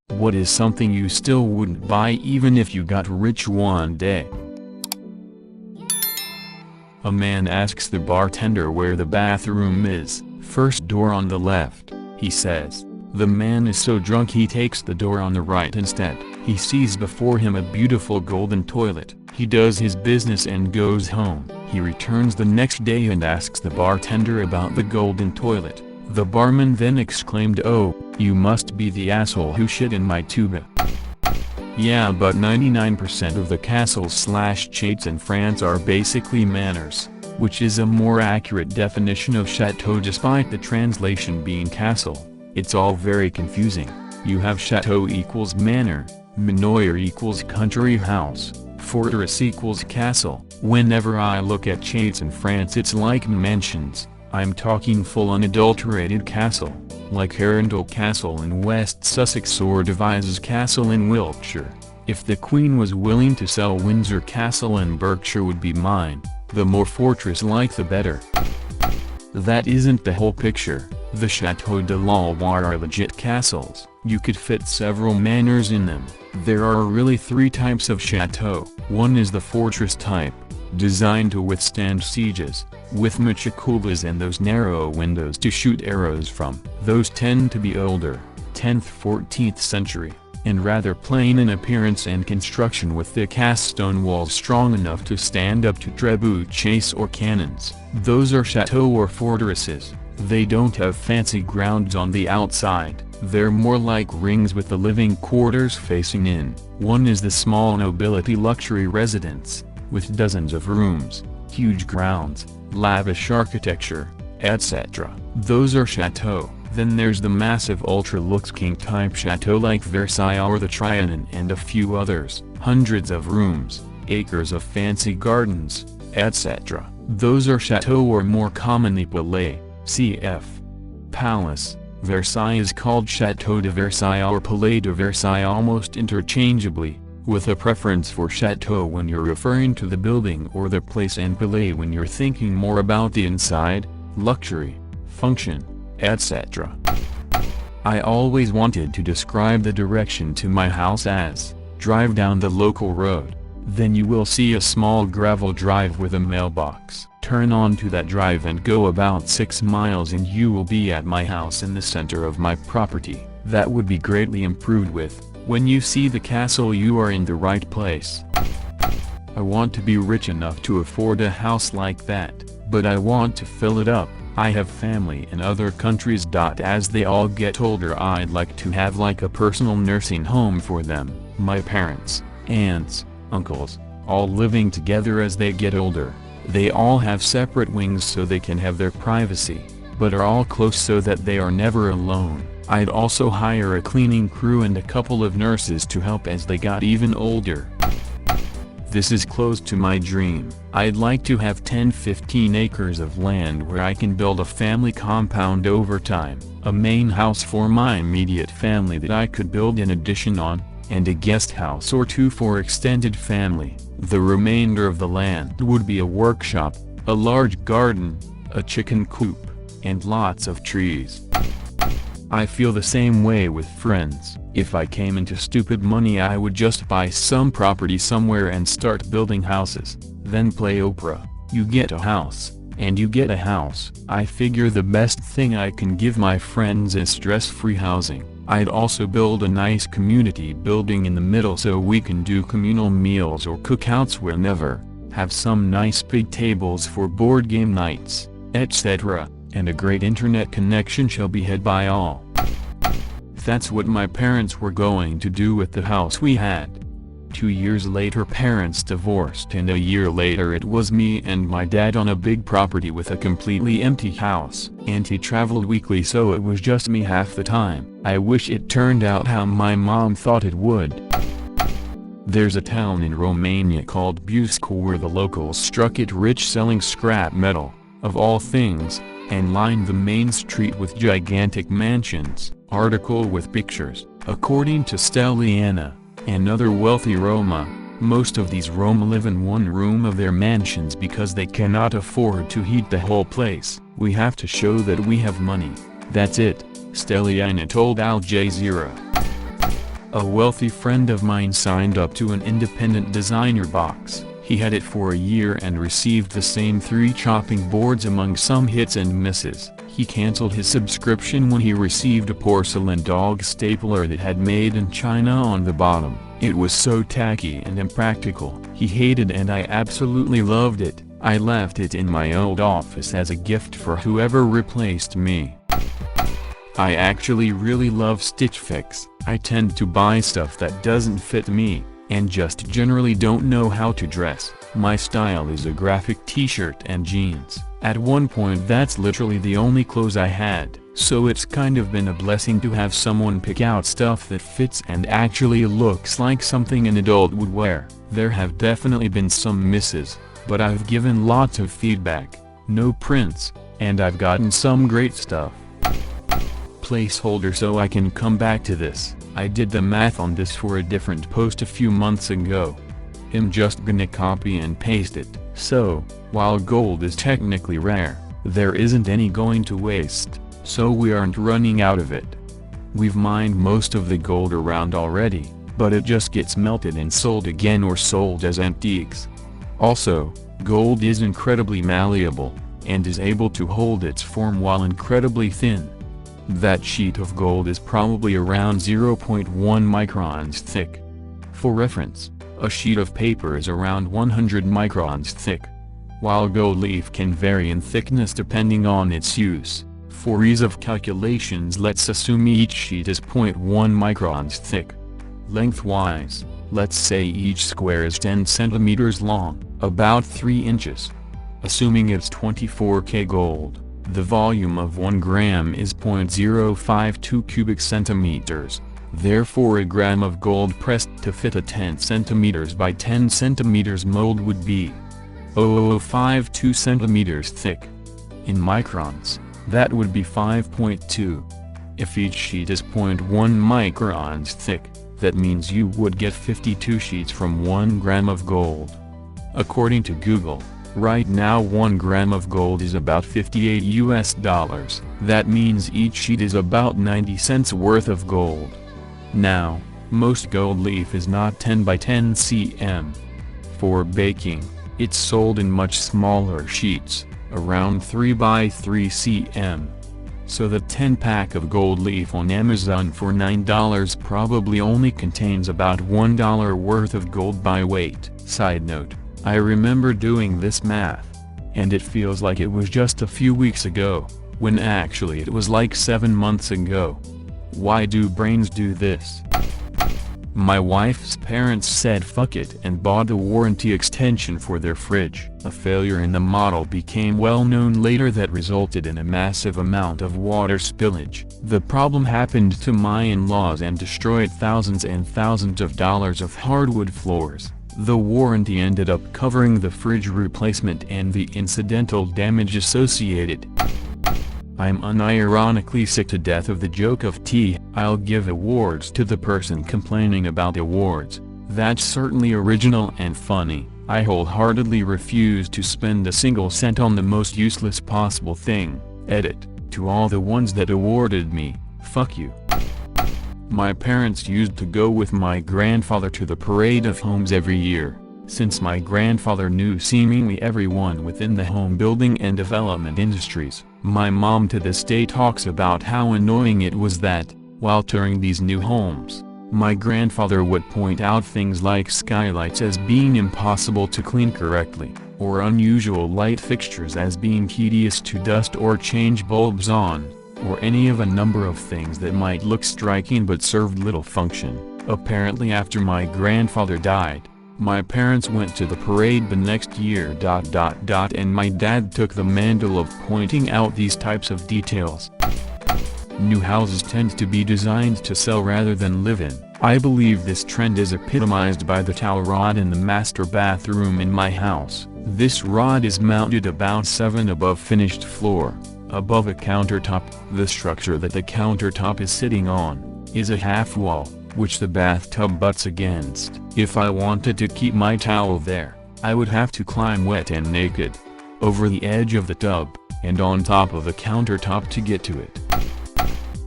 What is something you still wouldn't buy even if you got rich one day? A man asks the bartender where the bathroom is. First door on the left, he says. The man is so drunk he takes the door on the right instead. He sees before him a beautiful golden toilet. He does his business and goes home. He returns the next day and asks the bartender about the golden toilet. The barman then exclaimed, "Oh, you must be the asshole who shit in my tuba." Yeah, but 99% of the castles/chateaux in France are basically manors, which is a more accurate definition of chateau despite the translation being castle. It's all very confusing. You have chateau equals manor, manor equals country house, fortress equals castle. Whenever I look at chateaux in France it's like mansions. I'm talking full unadulterated castle, like Arundel Castle in West Sussex or Devizes Castle in Wiltshire. If the Queen was willing to sell Windsor Castle in Berkshire would be mine, the more fortress-like the better. That isn't the whole picture. The Chateaux de la Loire are legit castles. You could fit several manors in them. There are really three types of chateau. One is the fortress type, designed to withstand sieges, with much cupolas and those narrow windows to shoot arrows from. Those tend to be older, 10th-14th century, and rather plain in appearance and construction with thick cast stone walls strong enough to stand up to trebuchets or cannons. Those are chateaux or fortresses. They don't have fancy grounds on the outside. They're more like rings with the living quarters facing in. One is the small nobility luxury residence, with dozens of rooms, huge grounds, lavish architecture, etc. Those are chateaux. Then there's the massive ultra-luxe king-type chateau like Versailles or the Trianon and a few others, hundreds of rooms, acres of fancy gardens, etc. Those are chateaux or more commonly palais, cf. palace. Versailles is called Chateau de Versailles or Palais de Versailles almost interchangeably, with a preference for chateau when you're referring to the building or the place and palais when you're thinking more about the inside, luxury, function, etc. I always wanted to describe the direction to my house as, drive down the local road, then you will see a small gravel drive with a mailbox. Turn onto that drive and go about 6 miles and you will be at my house in the center of my property. That would be greatly improved with, when you see the castle you are in the right place. I want to be rich enough to afford a house like that, but I want to fill it up. I have family in other countries. As they all get older I'd like to have like a personal nursing home for them, my parents, aunts, uncles, all living together as they get older. They all have separate wings so they can have their privacy, but are all close so that they are never alone. I'd also hire a cleaning crew and a couple of nurses to help as they got even older. This is close to my dream. I'd like to have 10-15 acres of land where I can build a family compound over time, a main house for my immediate family that I could build an addition on, and a guest house or two for extended family. The remainder of the land would be a workshop, a large garden, a chicken coop, and lots of trees. I feel the same way with friends. If I came into stupid money I would just buy some property somewhere and start building houses, then play Oprah, you get a house, and you get a house. I figure the best thing I can give my friends is stress-free housing. I'd also build a nice community building in the middle so we can do communal meals or cookouts whenever, have some nice big tables for board game nights, etc., and a great internet connection shall be had by all. That's what my parents were going to do with the house we had. 2 years later parents divorced and a year later it was me and my dad on a big property with a completely empty house. And he traveled weekly so it was just me half the time. I wish it turned out how my mom thought it would. There's a town in Romania called Buscu where the locals struck it rich selling scrap metal, of all things, and lined the main street with gigantic mansions. Article with pictures. According to Stelliana, another wealthy Roma, most of these Roma live in one room of their mansions because they cannot afford to heat the whole place. We have to show that we have money. That's it, Steliana told Al Jazeera. A wealthy friend of mine signed up to an independent designer box. He had it for a year and received the same 3 chopping boards among some hits and misses. He cancelled his subscription when he received a porcelain dog stapler that had "Made in China" on the bottom. It was so tacky and impractical. He hated and I absolutely loved it. I left it in my old office as a gift for whoever replaced me. I actually really love Stitch Fix. I tend to buy stuff that doesn't fit me, and just generally don't know how to dress. My style is a graphic t-shirt and jeans. At one point that's literally the only clothes I had, so it's kind of been a blessing to have someone pick out stuff that fits and actually looks like something an adult would wear. There have definitely been some misses, but I've given lots of feedback, no prints, and I've gotten some great stuff. Placeholder so I can come back to this. I did the math on this for a different post a few months ago. I'm just gonna copy and paste it. So, while gold is technically rare, there isn't any going to waste, so we aren't running out of it. We've mined most of the gold around already, but it just gets melted and sold again or sold as antiques. Also, gold is incredibly malleable, and is able to hold its form while incredibly thin. That sheet of gold is probably around 0.1 microns thick. For reference, a sheet of paper is around 100 microns thick. While gold leaf can vary in thickness depending on its use, for ease of calculations let's assume each sheet is 0.1 microns thick. Lengthwise, let's say each square is 10 centimeters long, about 3 inches. Assuming it's 24K gold, the volume of 1 gram is 0.052 cubic centimeters. Therefore a gram of gold pressed to fit a 10 centimeters by 10 centimeters mold would be 0.052 centimeters thick. In microns, that would be 5.2. If each sheet is 0.1 microns thick, that means you would get 52 sheets from 1 gram of gold. According to Google, right now 1 gram of gold is about $58 US. That means each sheet is about 90 cents worth of gold. Now, most gold leaf is not 10 by 10 cm. For baking, it's sold in much smaller sheets, around 3 by 3 cm. So the 10-pack of gold leaf on Amazon for $9 probably only contains about $1 worth of gold by weight. Side note, I remember doing this math, and it feels like it was just a few weeks ago, when actually it was like 7 months ago. Why do brains do this? My wife's parents said fuck it and bought a warranty extension for their fridge. A failure in the model became well known later that resulted in a massive amount of water spillage. The problem happened to my in-laws and destroyed thousands and thousands of dollars of hardwood floors. The warranty ended up covering the fridge replacement and the incidental damage associated. I'm unironically sick to death of the joke of I'll give awards to the person complaining about awards. That's certainly original and funny. I wholeheartedly refuse to spend a single cent on the most useless possible thing. Edit. To all the ones that awarded me, fuck you. My parents used to go with my grandfather to the parade of homes every year. Since my grandfather knew seemingly everyone within the home building and development industries, my mom to this day talks about how annoying it was that, while touring these new homes, my grandfather would point out things like skylights as being impossible to clean correctly, or unusual light fixtures as being tedious to dust or change bulbs on, or any of a number of things that might look striking but served little function. Apparently after my grandfather died, my parents went to the parade the next year ... and my dad took the mantle of pointing out these types of details. New houses tend to be designed to sell rather than live in. I believe this trend is epitomized by the towel rod in the master bathroom in my house. This rod is mounted about 7 above finished floor, above a countertop. The structure that the countertop is sitting on is a half wall, which the bathtub butts against. If I wanted to keep my towel there, I would have to climb wet and naked over the edge of the tub, and on top of the countertop to get to it.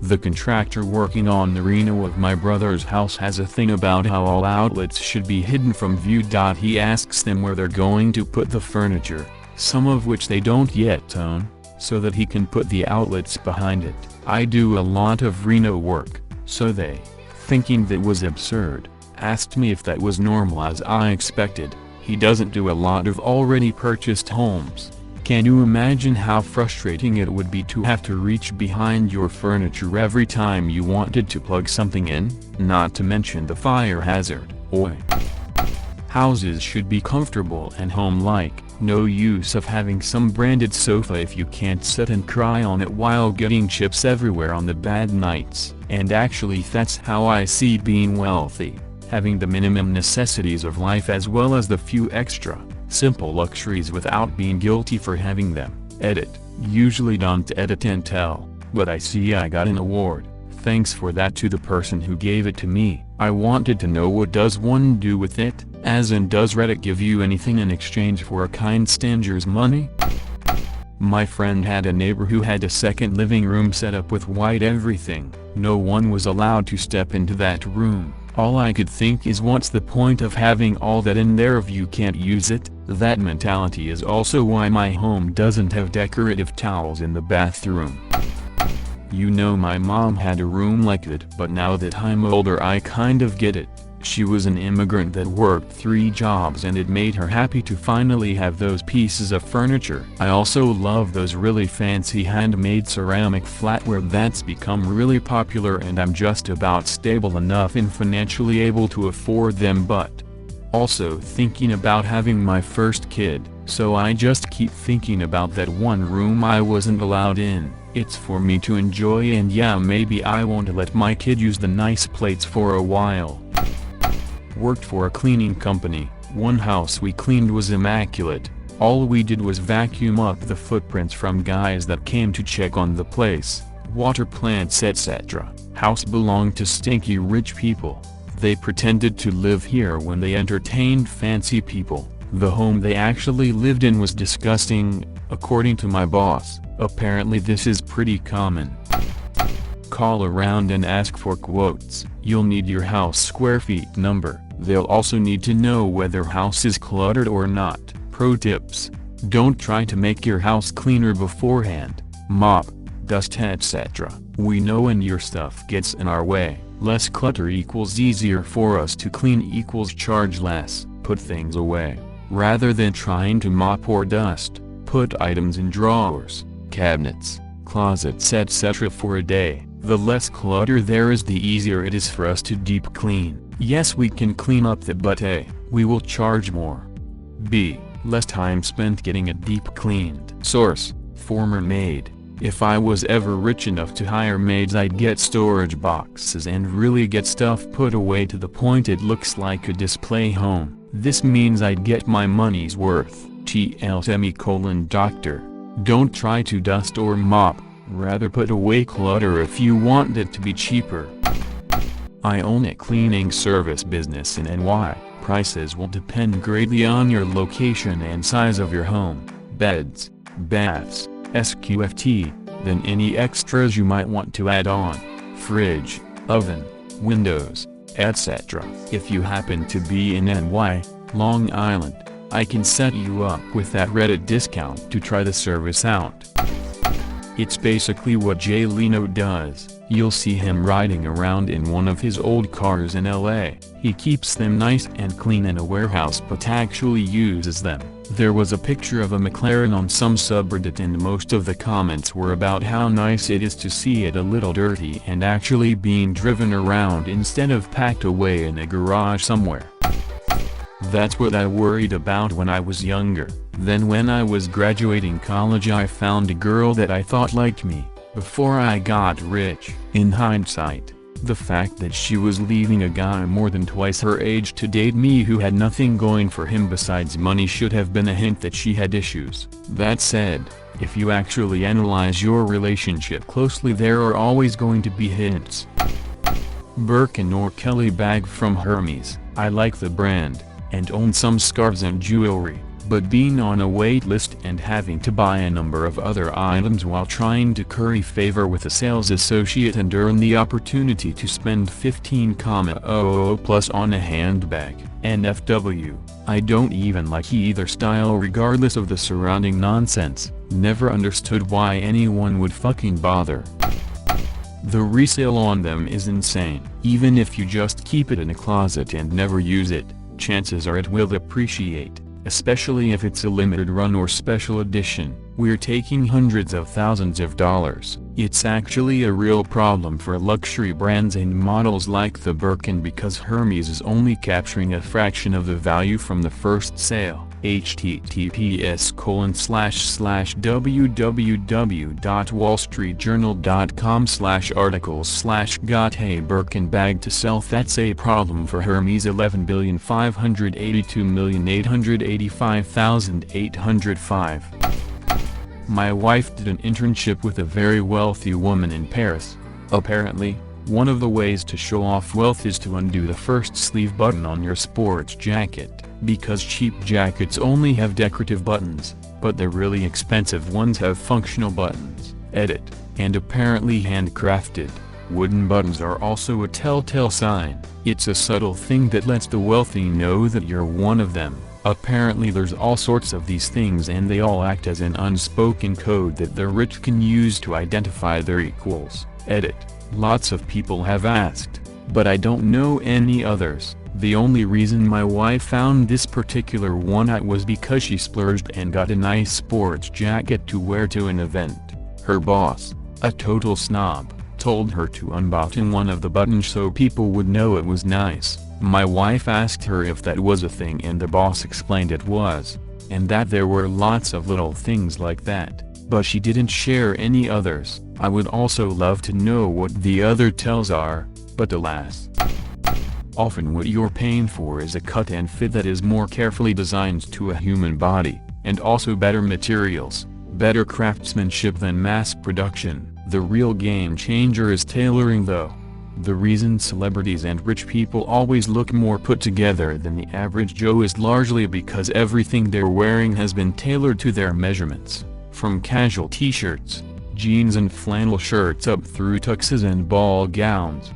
The contractor working on the reno of my brother's house has a thing about how all outlets should be hidden from view. He asks them where they're going to put the furniture, some of which they don't yet own, so that he can put the outlets behind it. I do a lot of reno work, so they, thinking that was absurd, asked me if that was normal as I expected. He doesn't do a lot of already purchased homes. Can you imagine how frustrating it would be to have to reach behind your furniture every time you wanted to plug something in? Not to mention the fire hazard. Oi. Houses should be comfortable and home-like. No use of having some branded sofa if you can't sit and cry on it while getting chips everywhere on the bad nights. And actually that's how I see being wealthy. Having the minimum necessities of life as well as the few extra, simple luxuries without being guilty for having them. Edit. Usually don't edit and tell, but I see I got an award. Thanks for that to the person who gave it to me. I wanted to know, what does one do with it? As in, does Reddit give you anything in exchange for a kind stranger's money? My friend had a neighbor who had a second living room set up with white everything. No one was allowed to step into that room. All I could think is, what's the point of having all that in there if you can't use it? That mentality is also why my home doesn't have decorative towels in the bathroom. You know, my mom had a room like that, but now that I'm older I kind of get it. She was an immigrant that worked 3 jobs and it made her happy to finally have those pieces of furniture. I also love those really fancy handmade ceramic flatware that's become really popular, and I'm just about stable enough and financially able to afford them, but also thinking about having my first kid, so I just keep thinking about that one room I wasn't allowed in. It's for me to enjoy, and yeah, maybe I won't let my kid use the nice plates for a while. Worked for a cleaning company. One house we cleaned was immaculate. All we did was vacuum up the footprints from guys that came to check on the place, water plants, etc. House belonged to stinky rich people. They pretended to live here when they entertained fancy people. The home they actually lived in was disgusting, according to my boss. Apparently this is pretty common. Call around and ask for quotes. You'll need your house square feet number. They'll also need to know whether house is cluttered or not. Pro tips: don't try to make your house cleaner beforehand. Mop, dust, etc. We know when your stuff gets in our way. Less clutter equals easier for us to clean equals charge less. Put things away. Rather than trying to mop or dust, put items in drawers, cabinets, closets, etc. for a day. The less clutter there is, the easier it is for us to deep clean. Yes, we can clean up that, but A, we will charge more. B, less time spent getting it deep cleaned. Source: former maid. If I was ever rich enough to hire maids, I'd get storage boxes and really get stuff put away to the point it looks like a display home. This means I'd get my money's worth. TL Doctor. Don't try to dust or mop. Rather put away clutter if you want it to be cheaper. I own a cleaning service business in NY. Prices will depend greatly on your location and size of your home. Beds, baths, SQFT, then any extras you might want to add on. Fridge, oven, windows, etc. If you happen to be in NY, Long Island, I can set you up with that Reddit discount to try the service out. It's basically what Jay Leno does. You'll see him riding around in one of his old cars in LA. He keeps them nice and clean in a warehouse but actually uses them. There was a picture of a McLaren on some subreddit and most of the comments were about how nice it is to see it a little dirty and actually being driven around instead of packed away in a garage somewhere. That's what I worried about when I was younger. Then when I was graduating college I found a girl that I thought liked me, before I got rich. In hindsight, the fact that she was leaving a guy more than twice her age to date me who had nothing going for him besides money should have been a hint that she had issues. That said, if you actually analyze your relationship closely, there are always going to be hints. Birkin or Kelly bag from Hermes. I like the brand, and own some scarves and jewelry. But being on a wait list and having to buy a number of other items while trying to curry favor with a sales associate and earn the opportunity to spend 15,000 plus on a handbag. NFW, I don't even like either style regardless of the surrounding nonsense. Never understood why anyone would fucking bother. The resale on them is insane. Even if you just keep it in a closet and never use it, chances are it will appreciate, especially if it's a limited run or special edition. We're taking hundreds of thousands of dollars. It's actually a real problem for luxury brands and models like the Birkin because Hermes is only capturing a fraction of the value from the first sale. https://www.wallstreetjournal.com/articles/got a Birkin bag to sell. That's a problem for Hermes. 11,582,885,805. My wife did an internship with a very wealthy woman in Paris. Apparently, one of the ways to show off wealth is to undo the first sleeve button on your sports jacket, because cheap jackets only have decorative buttons, but the really expensive ones have functional buttons. Edit. And apparently handcrafted, wooden buttons are also a telltale sign. It's a subtle thing that lets the wealthy know that you're one of them. Apparently there's all sorts of these things and they all act as an unspoken code that the rich can use to identify their equals. Edit. Lots of people have asked, but I don't know any others. The only reason my wife found this particular one out was because she splurged and got a nice sports jacket to wear to an event. Her boss, a total snob, told her to unbutton one of the buttons so people would know it was nice. My wife asked her if that was a thing and the boss explained it was, and that there were lots of little things like that, but she didn't share any others. I would also love to know what the other tells are, but alas. Often what you're paying for is a cut and fit that is more carefully designed to a human body, and also better materials, better craftsmanship than mass production. The real game changer is tailoring though. The reason celebrities and rich people always look more put together than the average Joe is largely because everything they're wearing has been tailored to their measurements, from casual t-shirts, jeans and flannel shirts up through tuxes and ball gowns.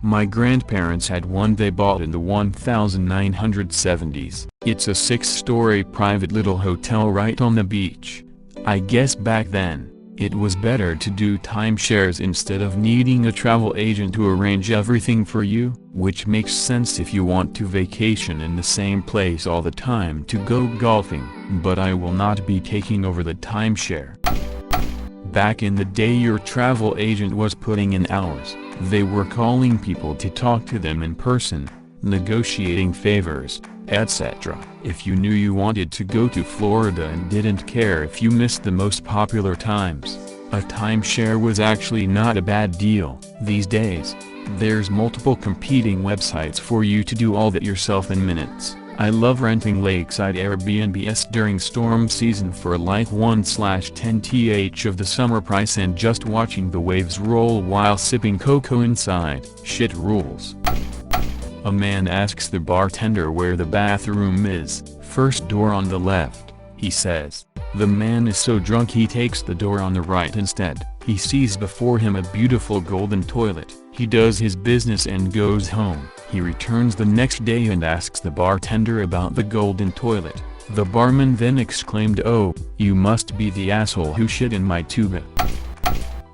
My grandparents had one they bought in the 1970s. It's a 6-story private little hotel right on the beach. I guess back then, it was better to do timeshares instead of needing a travel agent to arrange everything for you, which makes sense if you want to vacation in the same place all the time to go golfing. But I will not be taking over the timeshare. Back in the day your travel agent was putting in hours. They were calling people to talk to them in person, negotiating favors, etc. If you knew you wanted to go to Florida and didn't care if you missed the most popular times, a timeshare was actually not a bad deal. These days, there's multiple competing websites for you to do all that yourself in minutes. I love renting lakeside Airbnbs during storm season for like 1/10th of the summer price and just watching the waves roll while sipping cocoa inside. Shit rules. A man asks the bartender where the bathroom is. First door on the left, he says. The man is so drunk he takes the door on the right instead. He sees before him a beautiful golden toilet. He does his business and goes home. He returns the next day and asks the bartender about the golden toilet. The barman then exclaimed, "Oh, you must be the asshole who shit in my tuba."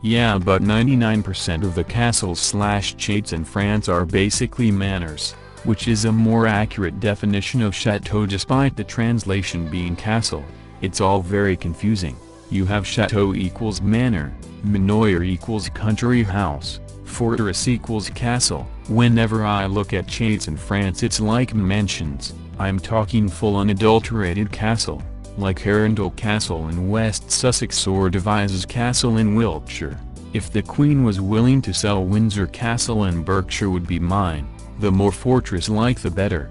Yeah, but 99% of the castles/chateaux in France are basically manors, which is a more accurate definition of chateau despite the translation being castle. It's all very confusing. You have chateau equals manor, manor equals country house, fortress equals castle. Whenever I look at chateaux in France it's like mansions. I'm talking full unadulterated castle, like Arundel Castle in West Sussex or Devizes Castle in Wiltshire. If the Queen was willing to sell Windsor Castle in Berkshire would be mine. The more fortress-like the better.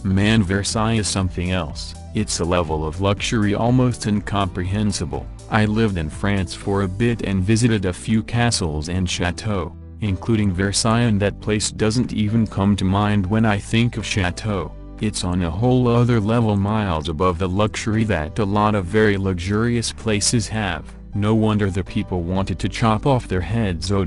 Man, Versailles is something else. It's a level of luxury almost incomprehensible. I lived in France for a bit and visited a few castles and chateaux, including Versailles, and that place doesn't even come to mind when I think of chateau. It's on a whole other level, miles above the luxury that a lot of very luxurious places have. No wonder the people wanted to chop off their heads. Oh.